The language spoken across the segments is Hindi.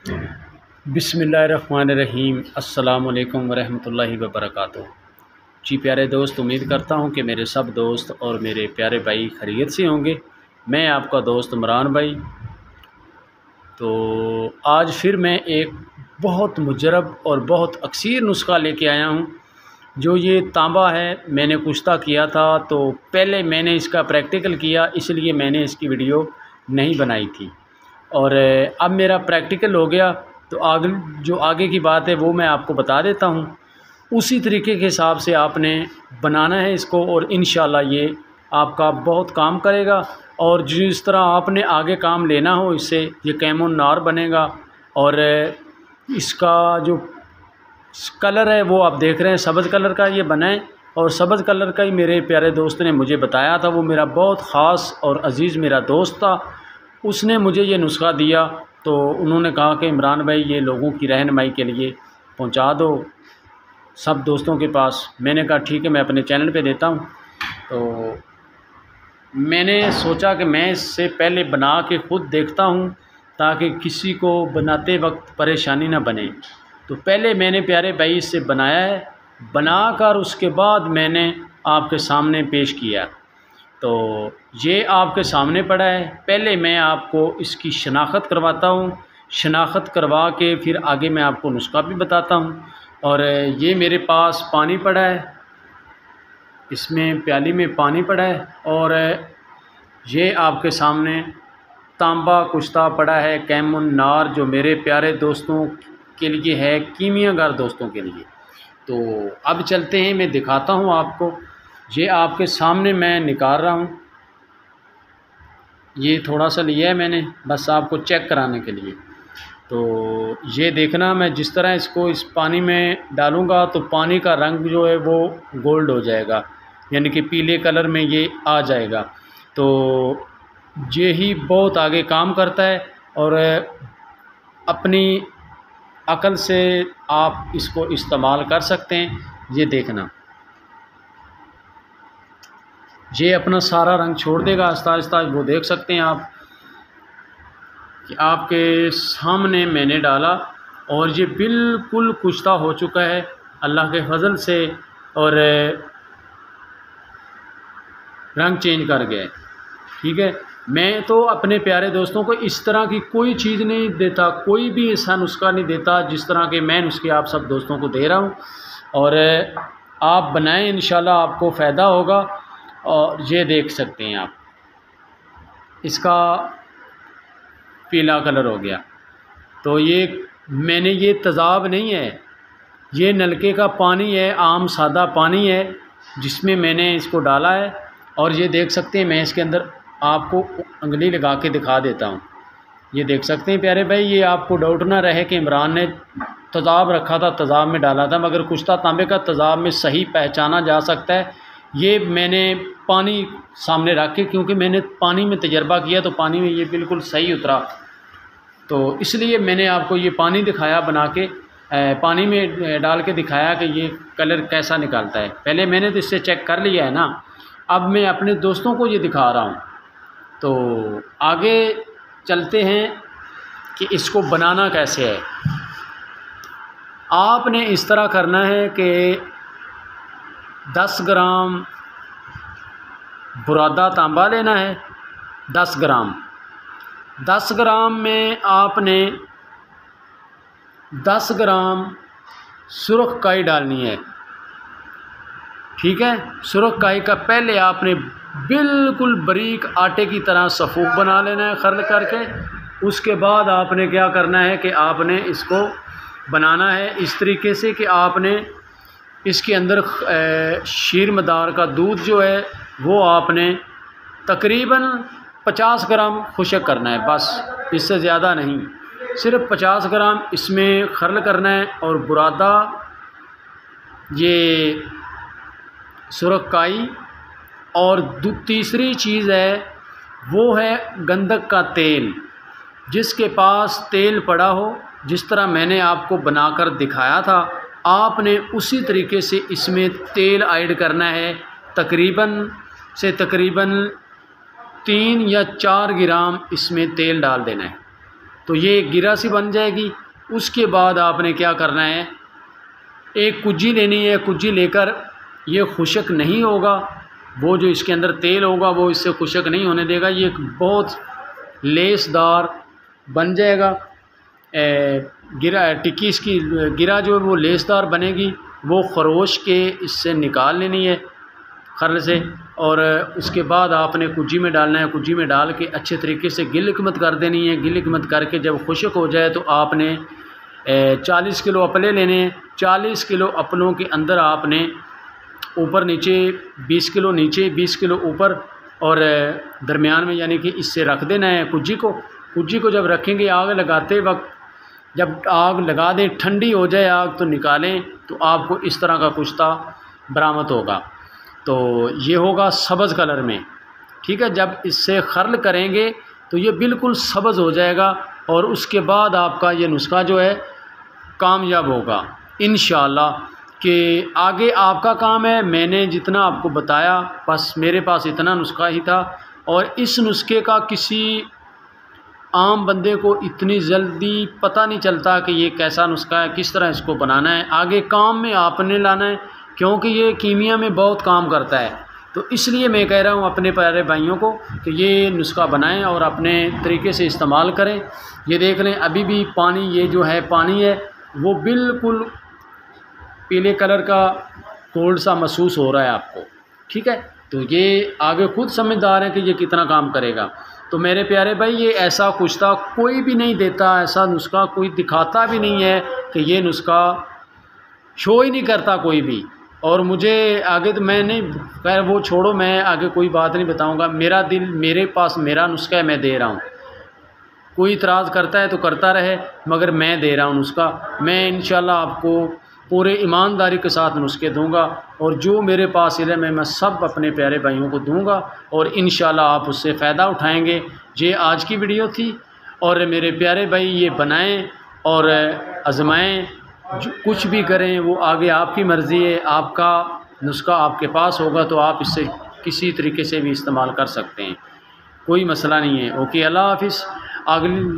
बिस्मिल्लाहिर्रहमानिर्रहीम। अस्सलाम वालेकुम वरहमतुल्लाहि वबरकातुहू। जी प्यारे दोस्त, उम्मीद करता हूँ कि मेरे सब दोस्त और मेरे प्यारे भाई खैरियत से होंगे। मैं आपका दोस्त इमरान भाई। तो आज फिर मैं एक बहुत मुजरब और बहुत अक्सर नुस्खा लेके आया हूँ। जो ये तांबा है, मैंने कुश्ता किया था तो पहले मैंने इसका प्रैक्टिकल किया, इसलिए मैंने इसकी वीडियो नहीं बनाई थी। और अब मेरा प्रैक्टिकल हो गया तो आगे की बात है वो मैं आपको बता देता हूँ। उसी तरीके के हिसाब से आपने बनाना है इसको और इंशाल्लाह ये आपका बहुत काम करेगा। और जिस तरह आपने आगे काम लेना हो इससे, ये कैमोन नार बनेगा। और इसका जो कलर है वो आप देख रहे हैं, सब्ज़ कलर का ये बना है। और सब्ज़ कलर का ही मेरे प्यारे दोस्त ने मुझे बताया था, वो मेरा बहुत ख़ास और अज़ीज़ मेरा दोस्त था। उसने मुझे ये नुस्खा दिया तो उन्होंने कहा कि इमरान भाई ये लोगों की रहनुमाई के लिए पहुंचा दो सब दोस्तों के पास। मैंने कहा ठीक है, मैं अपने चैनल पे देता हूं। तो मैंने सोचा कि मैं इससे पहले बना के ख़ुद देखता हूं ताकि किसी को बनाते वक्त परेशानी ना बने। तो पहले मैंने प्यारे भाई इससे बनाया है, बनाकर उसके बाद मैंने आपके सामने पेश किया। तो ये आपके सामने पड़ा है। पहले मैं आपको इसकी शनाख्त करवाता हूँ, शनाख्त करवा के फिर आगे मैं आपको नुस्खा भी बताता हूँ। और ये मेरे पास पानी पड़ा है, इसमें प्याली में पानी पड़ा है। और ये आपके सामने तांबा कुश्ता पड़ा है, कैमोन नार, जो मेरे प्यारे दोस्तों के लिए है, कीमियागर दोस्तों के लिए। तो अब चलते हैं, मैं दिखाता हूँ आपको। ये आपके सामने मैं निकाल रहा हूँ, ये थोड़ा सा लिया है मैंने बस आपको चेक कराने के लिए। तो ये देखना, मैं जिस तरह इसको इस पानी में डालूँगा तो पानी का रंग जो है वो गोल्ड हो जाएगा, यानी कि पीले कलर में ये आ जाएगा। तो ये ही बहुत आगे काम करता है। और अपनी अकल से आप इसको इस्तेमाल कर सकते हैं। ये देखना, ये अपना सारा रंग छोड़ देगा आहिस्ता आहिस्ता। वो देख सकते हैं आप कि आपके सामने मैंने डाला और ये बिल्कुल कुश्ता हो चुका है अल्लाह के फजल से। और रंग चेंज कर गया है। ठीक है, मैं तो अपने प्यारे दोस्तों को इस तरह की कोई चीज़ नहीं देता, कोई भी ऐसा नुस्खा नहीं देता जिस तरह के मैं नुस्खे आप सब दोस्तों को दे रहा हूँ। और आप बनाएं, इंशाल्लाह आपको फ़ायदा होगा। और ये देख सकते हैं आप, इसका पीला कलर हो गया। तो ये मैंने, ये तेज़ाब नहीं है, ये नलके का पानी है, आम सादा पानी है जिसमें मैंने इसको डाला है। और ये देख सकते हैं, मैं इसके अंदर आपको उंगली लगा के दिखा देता हूँ। ये देख सकते हैं प्यारे भाई, ये आपको डाउट ना रहे कि इमरान ने तेज़ाब रखा था, तेज़ाब में डाला था, मगर कुश्ता तांबे का तेज़ाब में सही पहचाना जा सकता है। ये मैंने पानी सामने रख के, क्योंकि मैंने पानी में तजर्बा किया तो पानी में ये बिल्कुल सही उतरा, तो इसलिए मैंने आपको ये पानी दिखाया बना के, पानी में डाल के दिखाया कि ये कलर कैसा निकालता है। पहले मैंने तो इससे चेक कर लिया है ना, अब मैं अपने दोस्तों को ये दिखा रहा हूँ। तो आगे चलते हैं कि इसको बनाना कैसे है। आपने इस तरह करना है कि 10 ग्राम बुरादा तांबा लेना है, 10 ग्राम। 10 ग्राम में आपने 10 ग्राम सुरख काई डालनी है। ठीक है, सुरख काई का पहले आपने बिल्कुल बारीक आटे की तरह सफ़ूक बना लेना है खरल करके। उसके बाद आपने क्या करना है कि आपने इसको बनाना है इस तरीके से कि आपने इसके अंदर शीर मदार का दूध जो है वो आपने तकरीबन 50 ग्राम खुशक करना है, बस इससे ज़्यादा नहीं, सिर्फ 50 ग्राम इसमें खरल करना है। और बुरादा, ये सुरख काई, और तीसरी चीज़ है वो है गंधक का तेल। जिसके पास तेल पड़ा हो, जिस तरह मैंने आपको बनाकर दिखाया था, आपने उसी तरीके से इसमें तेल ऐड करना है। तकरीबन 3 या 4 ग्राम इसमें तेल डाल देना है। तो ये गिरा सी बन जाएगी। उसके बाद आपने क्या करना है, एक कुज्जी लेनी है। कुज्जी लेकर, ये खुशक नहीं होगा, वो जो इसके अंदर तेल होगा वो इससे खुशक नहीं होने देगा। ये बहुत लेसदार बन जाएगा। गिरा टिक्की इसकी गिरा जो वो लेसदार बनेगी, वो खरोश के इससे निकाल लेनी है खर्ल से। और उसके बाद आपने कुज्जी में डालना है। कुज्जी में डाल के अच्छे तरीके से गिलकमत कर देनी है। गिलकमत करके जब खुशक हो जाए तो आपने 40 किलो अपले लेने हैं। 40 किलो अपलों के अंदर आपने ऊपर नीचे 20 किलो नीचे 20 किलो ऊपर और दरमियान में, यानी कि इससे रख देना है कुज्जी को। कुज्जी को जब रखेंगे, आग लगाते वक्त जब आग लगा दें, ठंडी हो जाए आग तो निकालें, तो आपको इस तरह का कुश्ता बरामद होगा। तो ये होगा सब्ज़ कलर में, ठीक है। जब इससे खर्ल करेंगे तो ये बिल्कुल सब्ज़ हो जाएगा और उसके बाद आपका ये नुस्खा जो है कामयाब होगा इंशाअल्लाह। कि आगे आपका काम है, मैंने जितना आपको बताया बस मेरे पास इतना नुस्खा ही था। और इस नुस्खे का किसी आम बंदे को इतनी जल्दी पता नहीं चलता कि ये कैसा नुस्खा है, किस तरह इसको बनाना है। आगे काम में आपने लाना है, क्योंकि ये कीमिया में बहुत काम करता है। तो इसलिए मैं कह रहा हूँ अपने प्यारे भाइयों को कि ये नुस्खा बनाएं और अपने तरीके से इस्तेमाल करें। ये देख लें, अभी भी पानी, ये जो है पानी है वो बिल्कुल पीले कलर का कोल्ड सा महसूस हो रहा है आपको, ठीक है। तो ये आगे खुद समझदार है कि ये कितना काम करेगा। तो मेरे प्यारे भाई, ये ऐसा कुश्ता कोई भी नहीं देता, ऐसा नुस्खा कोई दिखाता भी नहीं है कि ये नुस्खा शो ही नहीं करता कोई भी। और मुझे आगे तो मैं नहीं, खैर वो छोड़ो, मैं आगे कोई बात नहीं बताऊंगा। मेरा दिल, मेरे पास मेरा नुस्खा है, मैं दे रहा हूँ। कोई इतराज़ करता है तो करता रहे, मगर मैं दे रहा हूँ नुस्खा। मैं इंशाल्लाह आपको पूरे ईमानदारी के साथ नुस्खे दूंगा और जो मेरे पास इल्म है मैं सब अपने प्यारे भाइयों को दूंगा और इंशाल्लाह आप उससे फ़ायदा उठाएंगे। ये आज की वीडियो थी और मेरे प्यारे भाई ये बनाएं और आजमाएं, कुछ भी करें वो आगे आपकी मर्ज़ी है। आपका नुस्खा आपके पास होगा तो आप इससे किसी तरीके से भी इस्तेमाल कर सकते हैं, कोई मसला नहीं है। ओके, अल्लाह हाफ़िज़।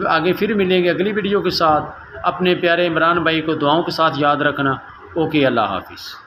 आगे फिर मिलेंगे अगली वीडियो के साथ। अपने प्यारे इमरान भाई को दुआओं के साथ याद रखना। ओके, अल्लाह हाफ़िज़।